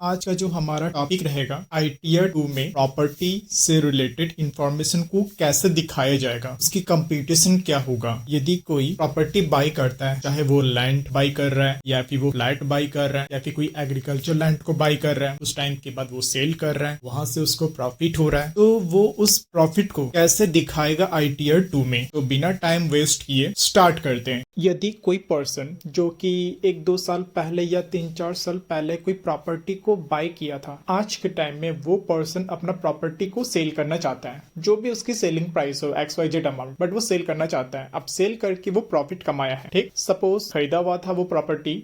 आज का जो हमारा टॉपिक रहेगा आईटीआर 2 में प्रॉपर्टी से रिलेटेड इंफॉर्मेशन को कैसे दिखाया जाएगा, उसकी कंप्यूटेशन क्या होगा। यदि कोई प्रॉपर्टी बाई करता है, चाहे वो लैंड बाई कर रहा है या फिर वो फ्लैट बाई कर रहा है या फिर कोई एग्रीकल्चर लैंड को बाई कर रहा है, उस टाइम के बाद वो सेल कर रहा है, वहां से उसको प्रॉफिट हो रहा है, तो वो उस प्रॉफिट को कैसे दिखाएगा आईटीआर 2 में। तो बिना टाइम वेस्ट किए स्टार्ट करते हैं। यदि कोई पर्सन जो कि 1-2 साल पहले या 3-4 साल पहले कोई प्रॉपर्टी को बाय किया था, आज के टाइम में वो पर्सन अपना प्रॉपर्टी को सेल करना चाहता है, जो भी उसकी सेलिंग प्राइस हो XYZ अमाउंट, बट वो सेल करना चाहता है। अब सेल करके वो प्रॉफिट कमाया है, ठीक। सपोज खरीदा हुआ था वो प्रॉपर्टी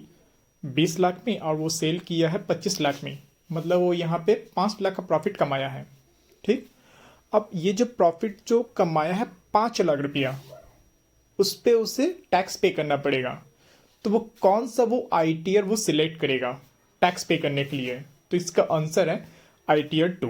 20 लाख में और वो सेल किया है 25 लाख में, मतलब वो यहाँ पे 5 लाख का प्रॉफिट कमाया है, ठीक। अब ये जो प्रॉफिट जो कमाया है 5 लाख रुपया, उस पे उसे टैक्स पे करना पड़ेगा। तो वो कौन सा वो आईटीआर वो सिलेक्ट करेगा टैक्स पे करने के लिए? तो इसका आंसर है आईटीआर 2।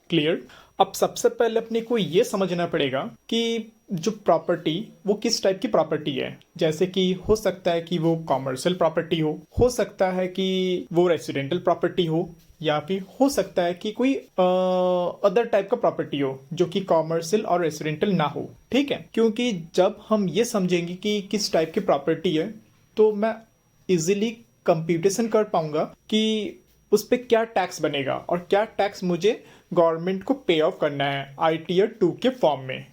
क्लियर। अब सबसे पहले अपने को ये समझना पड़ेगा कि जो प्रॉपर्टी वो किस टाइप की प्रॉपर्टी है। जैसे कि हो सकता है कि वो कॉमर्शियल प्रॉपर्टी हो सकता है कि वो रेसिडेंटल प्रॉपर्टी हो, या फिर हो सकता है कि कोई अदर टाइप का प्रॉपर्टी हो जो कि कॉमर्शियल और रेसिडेंटल ना हो, ठीक है। क्योंकि जब हम ये समझेंगे कि किस टाइप की प्रॉपर्टी है, तो मैं इजीली कंप्यूटेशन कर पाऊंगा कि उस पर क्या टैक्स बनेगा और क्या टैक्स मुझे गवर्नमेंट को पे ऑफ करना है आईटीआर 2 के फॉर्म में,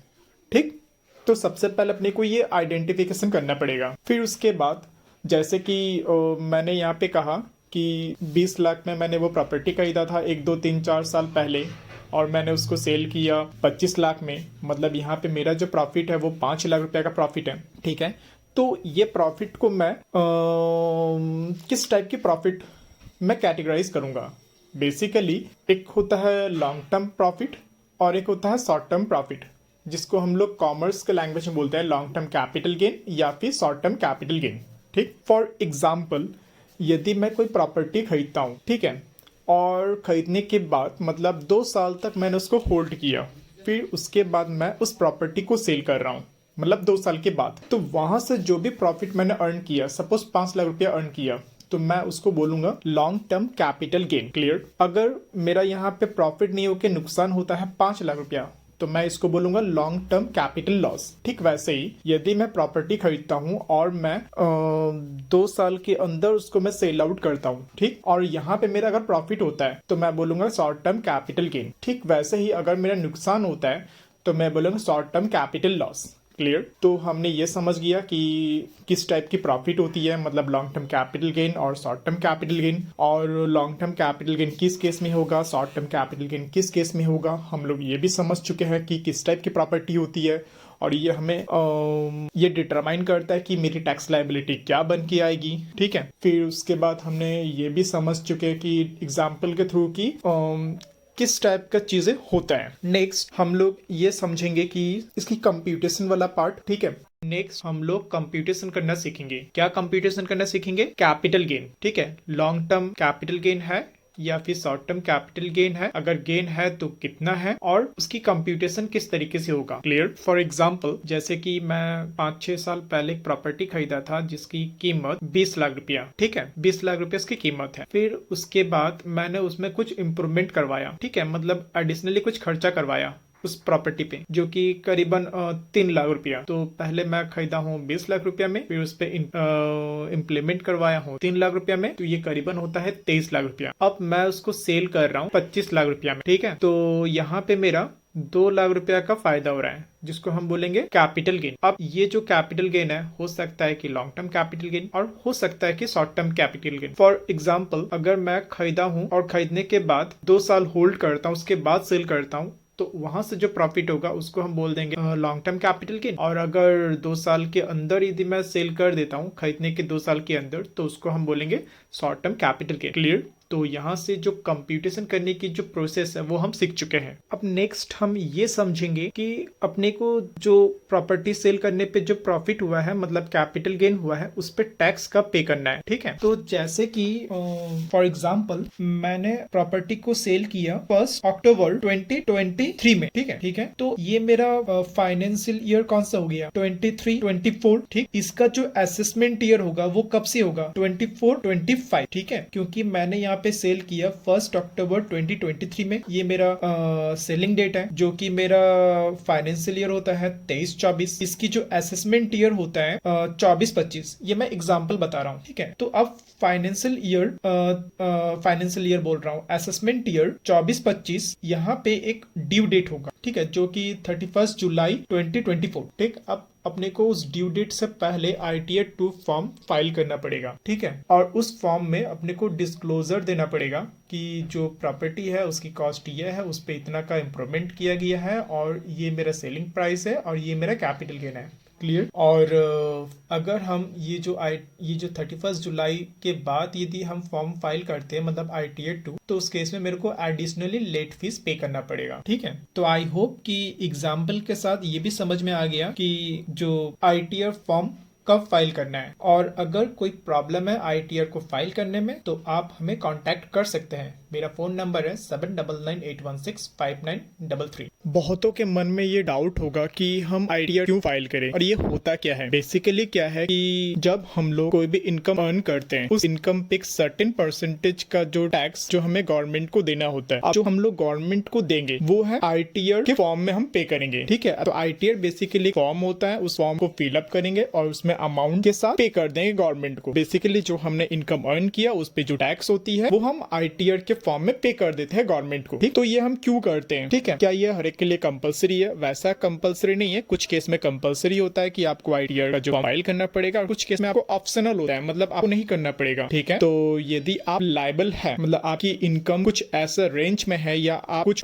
ठीक। तो सबसे पहले अपने को ये आइडेंटिफिकेशन करना पड़ेगा। फिर उसके बाद जैसे कि मैंने यहाँ पे कहा कि 20 लाख में मैंने वो प्रॉपर्टी खरीदा था 1-2-3-4 साल पहले, और मैंने उसको सेल किया 25 लाख में, मतलब यहाँ पे मेरा जो प्रॉफिट है वो 5 लाख रुपया का प्रॉफिट है, ठीक है। तो ये प्रॉफिट को मैं किस टाइप की प्रॉफिट मैं कैटेगराइज करूंगा। बेसिकली एक होता है लॉन्ग टर्म प्रॉफिट और एक होता है शॉर्ट टर्म प्रॉफिट, जिसको हम लोग कॉमर्स के लैंग्वेज में बोलते हैं लॉन्ग टर्म कैपिटल गेन या फिर शॉर्ट टर्म कैपिटल गेन, ठीक। फॉर एग्जाम्पल, यदि मैं कोई प्रॉपर्टी खरीदता हूँ, ठीक है, और खरीदने के बाद मतलब 2 साल तक मैंने उसको होल्ड किया, फिर उसके बाद मैं उस प्रॉपर्टी को सेल कर रहा हूँ, मतलब 2 साल के बाद, तो वहां से जो भी प्रॉफिट मैंने अर्न किया, सपोज 5 लाख रुपया अर्न किया, तो मैं उसको बोलूंगा long term capital gain. Clear. अगर मेरा यहाँ पे प्रॉफिट नहीं होकर नुकसान होता है 5 लाख रुपया, तो मैं इसको बोलूंगा लॉन्ग टर्म कैपिटल लॉस। ठीक वैसे ही यदि मैं प्रॉपर्टी खरीदता हूँ और मैं 2 साल के अंदर उसको मैं सेल आउट करता हूँ, ठीक, और यहाँ पे मेरा अगर प्रॉफिट होता है तो मैं बोलूंगा शॉर्ट टर्म कैपिटल गेन। ठीक वैसे ही अगर मेरा नुकसान होता है तो मैं बोलूंगा short term capital loss. Clear. तो हमने ये समझ गया कि किस टाइप की प्रॉफिट होती है, मतलब लॉन्ग टर्म कैपिटल गेन और शॉर्ट टर्म कैपिटल गेन, और लॉन्ग टर्म कैपिटल गेन किस केस में होगा, शॉर्ट टर्म कैपिटल गेन किस केस में होगा। हम लोग ये भी समझ चुके हैं कि किस टाइप की प्रॉपर्टी होती है, और ये हमें ये डिटरमाइन करता है कि मेरी टैक्स लायबिलिटी क्या बन के आएगी, ठीक है। फिर उसके बाद हमने ये भी समझ चुके हैं कि एग्जाम्पल के थ्रू की किस टाइप का चीजें होता है। नेक्स्ट हम लोग ये समझेंगे कि इसकी कंप्यूटेशन वाला पार्ट, ठीक है। नेक्स्ट हम लोग कंप्यूटेशन करना सीखेंगे। क्या कंप्यूटेशन करना सीखेंगे? कैपिटल गेन, ठीक है। लॉन्ग टर्म कैपिटल गेन है या फिर शॉर्ट टर्म कैपिटल गेन है, अगर गेन है तो कितना है, और उसकी कंप्यूटेशन किस तरीके से होगा। क्लियर। फॉर एग्जांपल, जैसे कि मैं 5-6 साल पहले एक प्रॉपर्टी खरीदा था जिसकी कीमत 20 लाख रुपया, ठीक है, 20 लाख रुपया उसकी कीमत है। फिर उसके बाद मैंने उसमें कुछ इम्प्रूवमेंट करवाया, ठीक है, मतलब एडिशनली कुछ खर्चा करवाया उस प्रॉपर्टी पे, जो कि करीबन 3 लाख रुपया। तो पहले मैं खरीदा हूँ 20 लाख रुपया में, फिर उस पे इम्प्लीमेंट करवाया हूँ 3 लाख रुपया में, तो ये करीबन होता है 23 लाख रुपया। अब मैं उसको सेल कर रहा हूँ 25 लाख रुपया में, ठीक है। तो यहाँ पे मेरा 2 लाख रुपया का फायदा हो रहा है, जिसको हम बोलेंगे कैपिटल गेन। अब ये जो कैपिटल गेन है हो सकता है कि लॉन्ग टर्म कैपिटल गेन और हो सकता है कि short term capital gain. For example, अगर मैं खरीदा हूँ और खरीदने के बाद 2 साल होल्ड करता हूँ, उसके बाद सेल करता हूँ, तो वहां से जो प्रॉफिट होगा उसको हम बोल देंगे लॉन्ग टर्म कैपिटल गेन। और अगर 2 साल के अंदर यदि मैं सेल कर देता हूँ खरीदने के 2 साल के अंदर, तो उसको हम बोलेंगे short term capital gain. Clear. तो यहाँ से जो कंप्यूटेशन करने की जो प्रोसेस है वो हम सीख चुके हैं। अब नेक्स्ट हम ये समझेंगे कि अपने को जो प्रॉपर्टी सेल करने पे जो प्रॉफिट हुआ है, मतलब कैपिटल गेन हुआ है, उस पे टैक्स कब पे करना है, ठीक है। तो जैसे कि फॉर एग्जांपल मैंने प्रॉपर्टी को सेल किया 1 अक्टूबर 2023 में, ठीक है। तो ये मेरा फाइनेंशियल ईयर कौन सा हो गया? 23-24, ठीक। इसका जो असेसमेंट ईयर होगा वो कब से होगा? 24-25, ठीक है, क्योंकि मैंने यहाँ पे सेल किया 1 अक्टूबर 2023 में। ये मेरा सेलिंग डेट है, जो कि मेरा फाइनेंशियल ईयर होता है 23-24। इसकी जो असेसमेंट ईयर होता है 24-25। ये मैं एग्जांपल बता रहा हूँ, ठीक है। तो अब फाइनेंशियल ईयर बोल रहा हूँ, असेसमेंट ईयर 24-25, यहाँ पे एक ड्यू डेट होगा, ठीक है, जो कि 31 जुलाई 2024। ठीक, अब अपने को उस ड्यू डेट से पहले ITR 2 फॉर्म फाइल करना पड़ेगा, ठीक है। और उस फॉर्म में अपने को डिस्क्लोजर देना पड़ेगा कि जो प्रॉपर्टी है उसकी कॉस्ट ये है, उस पे इतना का इम्प्रूवमेंट किया गया है, और ये मेरा सेलिंग प्राइस है, और ये मेरा कैपिटल गेन है। क्लियर। और अगर हम ये जो 31 जुलाई के बाद यदि हम फॉर्म फाइल करते हैं, मतलब ITR 2, तो उस केस में मेरे को एडिशनली लेट फीस पे करना पड़ेगा, ठीक है। तो आई होप कि एग्जाम्पल के साथ ये भी समझ में आ गया कि जो ITR फॉर्म कब फाइल करना है। और अगर कोई प्रॉब्लम है ITR को फाइल करने में, तो आप हमें कांटेक्ट कर सकते हैं। मेरा फोन नंबर है 7998165933। बहुतों के मन में ये डाउट होगा कि हम ITR क्यों फाइल करें और ये होता क्या है। बेसिकली क्या है कि जब हम लोग कोई भी इनकम अर्न करते हैं, उस इनकम पे एक सर्टेन परसेंटेज का जो टैक्स जो हमें गवर्नमेंट को देना होता है, जो हम लोग गवर्नमेंट को देंगे वो है ITR के फॉर्म में हम पे करेंगे, ठीक है। तो ITR बेसिकली फॉर्म होता है, उस फॉर्म को फिलअप करेंगे और उसमें अमाउंट के साथ पे कर देंगे गवर्नमेंट को। बेसिकली जो हमने इनकम अर्न किया उस पे जो टैक्स होती है वो हम ITR के फॉर्म में पे कर देते हैं गवर्नमेंट को, ठीक। तो ये हम क्यों करते हैं, ठीक है। क्या ये हर एक के लिए कंपलसरी है? वैसा कंपलसरी नहीं है। कुछ केस में कंपलसरी होता है कि आपको ITR का जो फाइल करना पड़ेगा, और कुछ केस में आपको ऑप्शनल होता है, मतलब आपको नहीं करना पड़ेगा, ठीक है। तो यदि आप लायबल है, मतलब आपकी इनकम कुछ ऐसा रेंज में है, या आप कुछ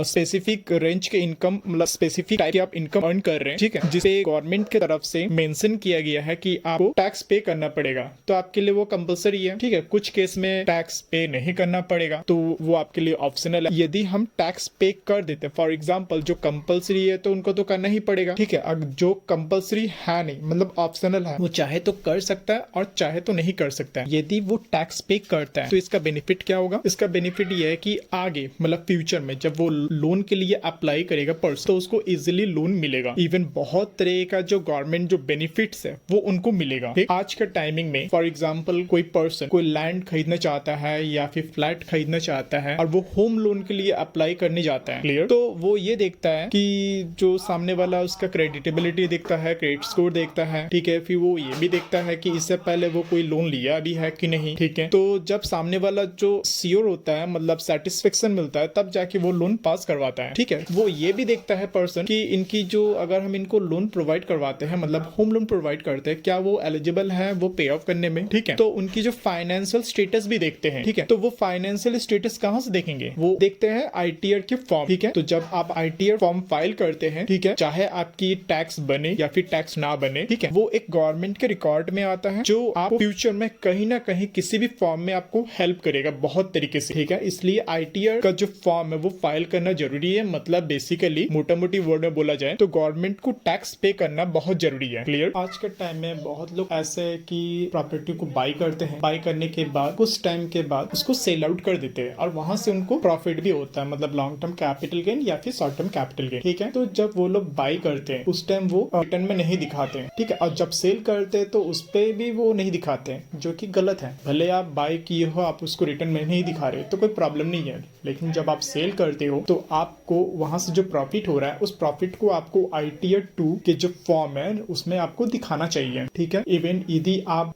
स्पेसिफिक रेंज के इनकम, मतलब स्पेसिफिक टाइप की आप इनकम अर्न कर रहे हैं, ठीक है, जिसे गवर्नमेंट की तरफ से मेंशन किया गया है कि आपको टैक्स पे करना पड़ेगा, तो आपके लिए वो कंपलसरी है, ठीक है। कुछ केस में टैक्स पे नहीं करना पड़ेगा, तो वो आपके लिए ऑप्शनल है। यदि हम टैक्स पे कर देते हैं, फॉर एग्जांपल जो कंपलसरी है तो उनको तो करना ही पड़ेगा, ठीक है। अब जो कंपलसरी है नहीं, मतलब ऑप्शनल है, वो चाहे तो कर सकता है और चाहे तो नहीं कर सकता है। यदि वो टैक्स पे करता है तो इसका बेनिफिट क्या होगा? इसका बेनिफिट ये है कि आगे, मतलब फ्यूचर में जब वो लोन के लिए अप्लाई करेगा पर्सन, तो उसको इजिली लोन मिलेगा। इवन बहुत तरह का जो गवर्नमेंट जो बेनिफिट्स है वो उनको मिलेगा। आज के टाइमिंग में फॉर एग्जांपल कोई पर्सन कोई लैंड खरीदना चाहता है या फिर फ्लैट खरीदना चाहता है, और वो होम लोन के लिए अप्लाई करने जाता है, क्लियर। तो वो ये देखता है कि जो सामने वाला उसका क्रेडिटेबिलिटी देखता है, क्रेडिट स्कोर देखता है, ठीक है। फिर वो ये भी देखता है कि इससे पहले वो कोई लोन लिया भी है कि नहीं, ठीक है। तो जब सामने वाला जो श्योर होता है, मतलब सेटिस्फेक्शन मिलता है, तब जाके वो लोन पास करवाता है, ठीक है। वो ये भी देखता है पर्सन कि इनकी जो, अगर हम इनको लोन प्रोवाइड करवाते हैं, मतलब होम लोन प्रोवाइड करते हैं, क्या वो एलिजिबल है वो पे ऑफ करने में, ठीक है। तो उनकी जो फाइनेंशियल स्टेटस भी देखते हैं, ठीक है। तो वो फाइनेंशियल स्टेटस कहाँ से देखेंगे? वो देखते हैं ITR के फॉर्म, ठीक है। तो जब आप ITR फॉर्म फाइल करते हैं, ठीक है, चाहे आपकी टैक्स बने या फिर टैक्स ना बने, ठीक है, वो एक गवर्नमेंट के रिकॉर्ड में आता है, जो आप फ्यूचर में कहीं ना कहीं किसी भी फॉर्म में आपको हेल्प करेगा बहुत तरीके से, ठीक है। इसलिए ITR का जो फॉर्म है वो फाइल करना जरूरी है। मतलब बेसिकली मोटा मोटी वर्ड में बोला जाए तो गवर्नमेंट को टैक्स पे करना बहुत जरूरी है, क्लियर। आज के टाइम में बहुत लोग ऐसे कि प्रॉपर्टी को बाई करते हैं, बाई करने के बाद कुछ टाइम के बाद उसको सेल आउट कर देते हैं, और वहां से उनको प्रॉफिट भी होता है, मतलब लॉन्ग टर्म कैपिटल गेन या फिर शॉर्ट टर्म कैपिटल गेन, ठीक है। तो जब वो लोग बाई करते हैं उस टाइम वो रिटर्न में नहीं दिखाते हैं, ठीक है। और जब सेल करते हैं तो उस पे भी वो नहीं दिखाते हैं, जो कि गलत है। भले आप बाई किए हो, आप उसको रिटर्न में नहीं दिखा रहे तो कोई प्रॉब्लम नहीं है, लेकिन जब आप सेल करते हो तो आपको वहां से जो प्रॉफिट हो रहा है, उस प्रॉफिट को आपको ITR 2 के जो फॉर्म है उसमें आपको दिखाना चाहिए, ठीक है। इवन यदि आप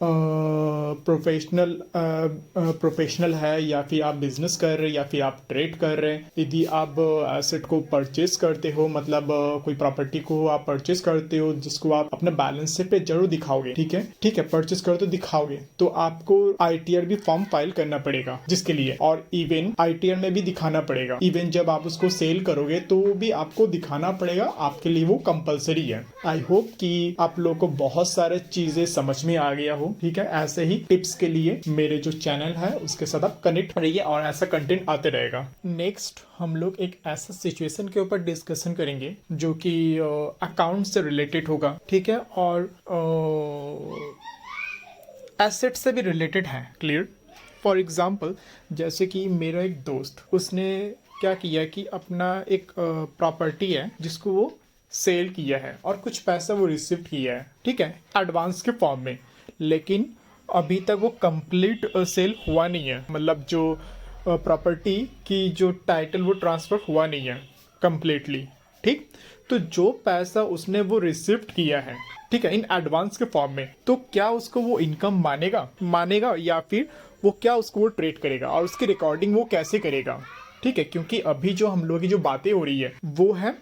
प्रोफेशनल है, या फिर आप बिजनेस कर रहे हैं, या फिर आप ट्रेड कर रहे हैं, यदि आप एसेट को परचेज करते हो, मतलब कोई प्रॉपर्टी को आप परचेज करते हो जिसको आप अपने बैलेंस शीट पे जरूर दिखाओगे, ठीक है, ठीक है। परचेज करो तो दिखाओगे, तो आपको ITR भी फॉर्म फाइल करना पड़ेगा जिसके लिए, और इवन ITR में भी दिखाना पड़ेगा। इवन जब आप उसको सेल करोगे तो भी आपको दिखाना पड़ेगा, आपके लिए वो कंपलसरी है। आई होप कि आप लोगों को बहुत सारे चीजें समझ में आ गया हो, ठीक है। ऐसे ही टिप्स के लिए मेरे जो चैनल है उसके साथ आप कनेक्ट रहिए, और ऐसा कंटेंट आते रहेगा। नेक्स्ट हम लोग एक ऐसा सिचुएशन के ऊपर डिस्कशन करेंगे जो कि अकाउंट से रिलेटेड होगा, ठीक है, और एसेट से भी रिलेटेड है, क्लियर। फॉर एग्जाम्पल, जैसे कि मेरा एक दोस्त, उसने क्या किया कि अपना एक प्रॉपर्टी है जिसको वो सेल किया है, और कुछ पैसा वो रिसीव किया है, ठीक है, एडवांस के फॉर्म में। लेकिन अभी तक वो कंप्लीट सेल हुआ नहीं है, मतलब जो प्रॉपर्टी की जो टाइटल वो ट्रांसफ़र हुआ नहीं है कंप्लीटली, ठीक। तो जो पैसा उसने वो रिसीव्ड किया है, ठीक है, इन एडवांस के फॉर्म में, तो क्या उसको वो इनकम मानेगा या फिर वो क्या उसको वो ट्रेड करेगा और उसकी रिकॉर्डिंग वो कैसे करेगा, ठीक है। क्योंकि अभी जो हम लोग की जो बातें हो रही है वो है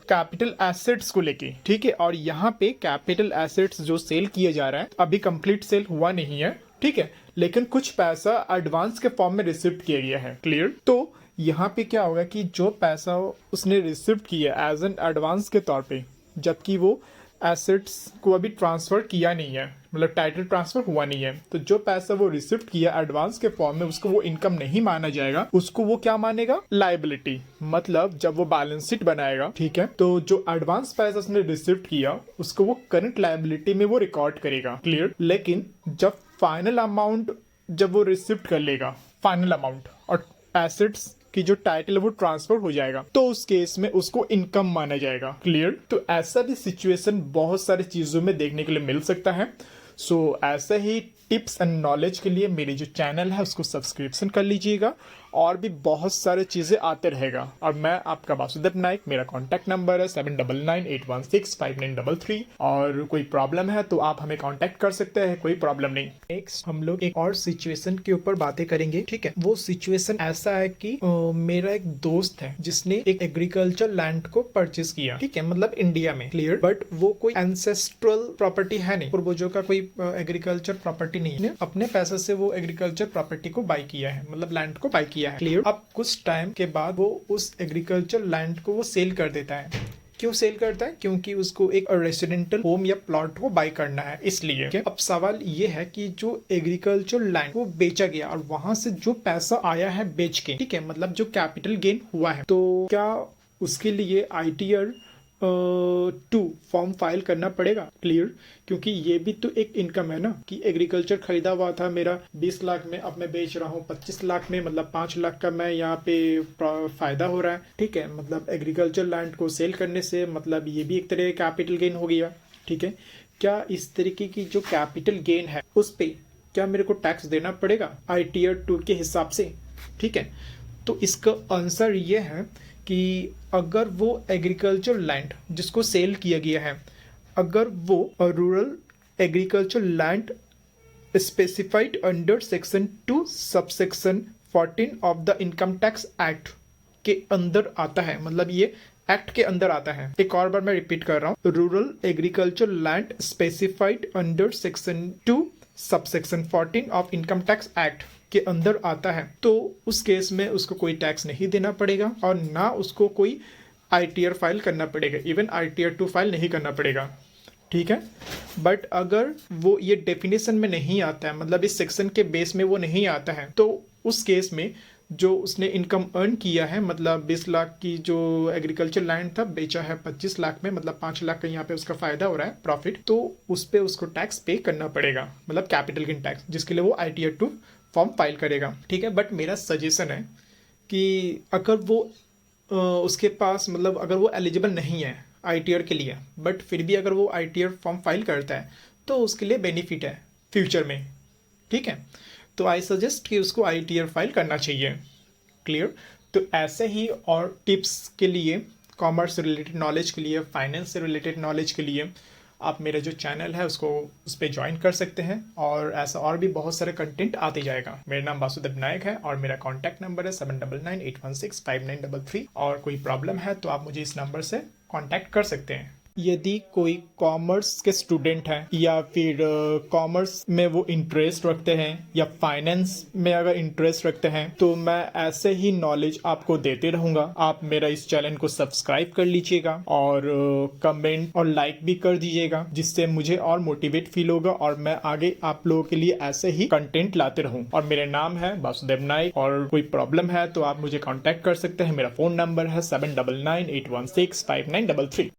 कैपिटल एसेट्स को लेके, ठीक है। और यहाँ पे कैपिटल एसेट्स जो सेल किया जा रहा है अभी कंप्लीट सेल हुआ नहीं है, ठीक है, लेकिन कुछ पैसा एडवांस के फॉर्म में रिसीव किया गया है, क्लियर। तो यहाँ पे क्या होगा कि जो पैसा उसने रिसीव किया एज एन एडवांस के तौर पे, जबकि वो एसेट्स को अभी ट्रांसफर किया नहीं है, मतलब टाइटल ट्रांसफर हुआ नहीं है, तो जो पैसा वो रिसीव किया एडवांस के फॉर्म में उसको वो इनकम नहीं माना जाएगा, उसको वो क्या मानेगा, लायबिलिटी। मतलब जब वो बैलेंस शीट बनाएगा, ठीक है, तो जो एडवांस पैसा उसने रिसीव किया उसको वो करंट लायबिलिटी में वो रिकॉर्ड करेगा, क्लियर। लेकिन जब फाइनल अमाउंट जब वो रिसीव कर लेगा, फाइनल अमाउंट और एसेट्स की जो टाइटल है वो ट्रांसफर हो जाएगा, तो उस केस में उसको इनकम माना जाएगा, क्लियर। तो ऐसा भी सिचुएशन बहुत सारी चीजों में देखने के लिए मिल सकता है। सो ऐसे ही टिप्स एंड नॉलेज के लिए मेरी जो चैनल है उसको सब्सक्रिप्शन कर लीजिएगा, और भी बहुत सारे चीजें आते रहेगा। और मैं आपका वासुदेव नाइक, मेरा कॉन्टैक्ट नंबर है 7998165933, और कोई प्रॉब्लम है तो आप हमें कॉन्टैक्ट कर सकते हैं, कोई प्रॉब्लम नहीं। नेक्स्ट हम लोग एक और सिचुएशन के ऊपर बातें करेंगे, ठीक है। वो सिचुएशन ऐसा है कि मेरा एक दोस्त है जिसने एक एग्रीकल्चर लैंड को परचेज किया, ठीक है, मतलब इंडिया में, क्लियर। बट वो कोई एंसेस्ट्रल प्रॉपर्टी है नहीं, पूर्वजों का कोई एग्रीकल्चर प्रॉपर्टी नहीं है, अपने पैसे से वो एग्रीकल्चर प्रॉपर्टी को बाय किया है, मतलब लैंड को बाय किया है, क्लियर। अब कुछ टाइम के बाद वो उस एग्रीकल्चर लैंड को वो सेल कर देता है। क्यों सेल करता है? क्योंकि उसको एक रेसिडेंटल होम या प्लॉट को बाय करना है, इसलिए। अब सवाल ये है कि जो एग्रीकल्चर लैंड वो बेचा गया और वहां से जो पैसा आया है बेच के, ठीक है, मतलब जो कैपिटल गेन हुआ है, तो क्या उसके लिए ITR 2 फॉर्म फाइल करना पड़ेगा, क्लियर। क्योंकि ये भी तो एक इनकम है ना, कि एग्रीकल्चर खरीदा हुआ था मेरा 20 लाख में, अब मैं बेच रहा हूँ 25 लाख में, मतलब 5 लाख का मैं यहाँ पे फायदा हो रहा है, ठीक है। मतलब एग्रीकल्चर लैंड को सेल करने से मतलब ये भी एक तरह कैपिटल गेन हो गया, ठीक है। क्या इस तरीके की जो कैपिटल गेन है उस पे क्या मेरे को टैक्स देना पड़ेगा ITR 2 के हिसाब से, ठीक है। तो इसका आंसर ये है कि अगर वो एग्रीकल्चर लैंड जिसको सेल किया गया है, अगर वो rural agriculture land specified under section 2 subsection 14 of the income tax act के अंदर आता है, मतलब ये एक्ट के अंदर आता है। एक और बार मैं रिपीट कर रहा हूँ, rural agriculture land specified under section 2 subsection 14 of income tax act के अंदर आता है, तो उस केस में उसको कोई टैक्स नहीं देना पड़ेगा और ना उसको कोई ITR फाइल करना पड़ेगा, इवन ITR 2 फाइल नहीं करना पड़ेगा, ठीक है। बट अगर वो ये डेफिनेशन में नहीं आता है, मतलब इस सेक्शन के बेस में वो नहीं आता है, तो उस केस में जो उसने इनकम अर्न किया है, मतलब 20 लाख की जो एग्रीकल्चर लैंड था बेचा है 25 लाख में, मतलब 5 लाख का यहाँ पे उसका फायदा हो रहा है, प्रॉफिट, तो उस पे उसको टैक्स पे करना पड़ेगा, मतलब कैपिटल गेन टैक्स, जिसके लिए वो ITR 2 फॉर्म फाइल करेगा, ठीक है। बट मेरा सजेशन है कि अगर वो उसके पास, मतलब अगर वो एलिजिबल नहीं है ITR के लिए, बट फिर भी अगर वो ITR फॉर्म फाइल करता है तो उसके लिए बेनिफिट है फ्यूचर में, ठीक है। तो आई सजेस्ट कि उसको ITR फाइल करना चाहिए, क्लियर। तो ऐसे ही और टिप्स के लिए, कॉमर्स से रिलेटेड नॉलेज के लिए, फाइनेंस से रिलेटेड नॉलेज के लिए आप मेरा जो चैनल है उसको उस पर ज्वाइन कर सकते हैं, और ऐसा और भी बहुत सारे कंटेंट आते जाएगा। मेरा नाम वासुदेव नायक है और मेरा कॉन्टैक्ट नंबर है 7998165933, और कोई प्रॉब्लम है तो आप मुझे इस नंबर से कॉन्टैक्ट कर सकते हैं। यदि कोई कॉमर्स के स्टूडेंट हैं या फिर कॉमर्स में वो इंटरेस्ट रखते हैं या फाइनेंस में अगर इंटरेस्ट रखते हैं, तो मैं ऐसे ही नॉलेज आपको देते रहूंगा। आप मेरा इस चैनल को सब्सक्राइब कर लीजिएगा और कमेंट और लाइक भी कर दीजिएगा, जिससे मुझे और मोटिवेट फील होगा और मैं आगे आप लोगों के लिए ऐसे ही कंटेंट लाते रहूं। और मेरा नाम है वासुदेव नाइक, और कोई प्रॉब्लम है तो आप मुझे कॉन्टेक्ट कर सकते हैं। मेरा फोन नंबर है 7998165933।